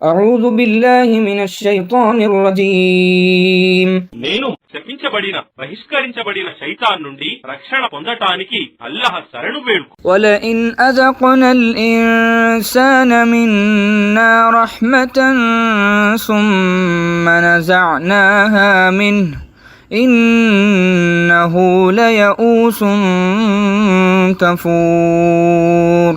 أعوذ بالله من الشيطان الرجيم నేను శపించబడిన బహిష్కరించబడిన శైతాన్ నుండి రక్షణ పొందటానికి అల్లాహ్ శరణు వేడుకు. ولئن أذقنا الإنسان منا رحمة ثم نزعناها منه إنه ليئوس كفور.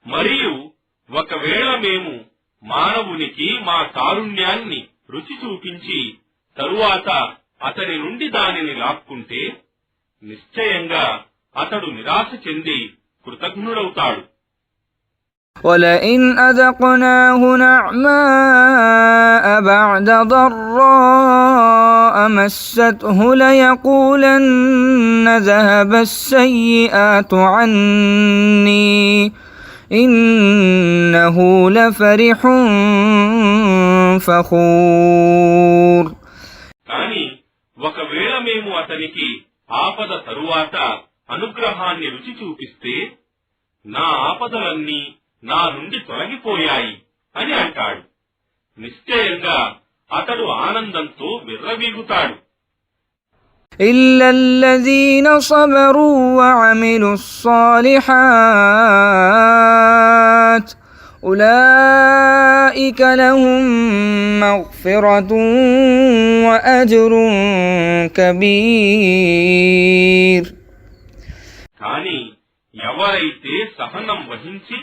మరియు ఒకవేళ మేము మానవునికి మా కారుణ్యాన్ని రుచి చూపించి తరువాత అతని నుండి దానిని లాక్కుంటే నిశ్చయంగా అతడు నిరాశ చెంది కృతజ్ఞుడవుతాడు. ولئن أذقناه نعماء بعد ضراء مسته ليقولن ذهب السيئات عني إنه لفرح فخور. కాని ఒకవేళ మేము అతనికి ఆపద తరువాత అనుగ్రహాన్ని రుచి చూపిస్తే నా ఆపదలన్నీ నా నుండి తొలగిపోయాయి అని అంటాడు. నిశ్చయంగా అతడు ఆనందంతో విర్రవీగుతాడు. إلا الذين صبروا وعملوا الصالحات أولئك لهم مغفرة وأجر كبير. కాని ఎవరైతే సహనం వహించి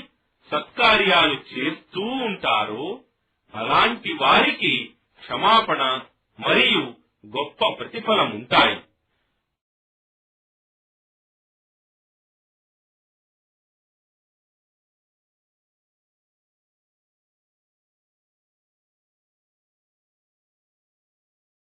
సత్కార్యాలు చేస్తూ ఉంటారో అలాంటి వారికి క్షమాపణ మరియు గొప్ప ప్రతిఫలముంటాయి.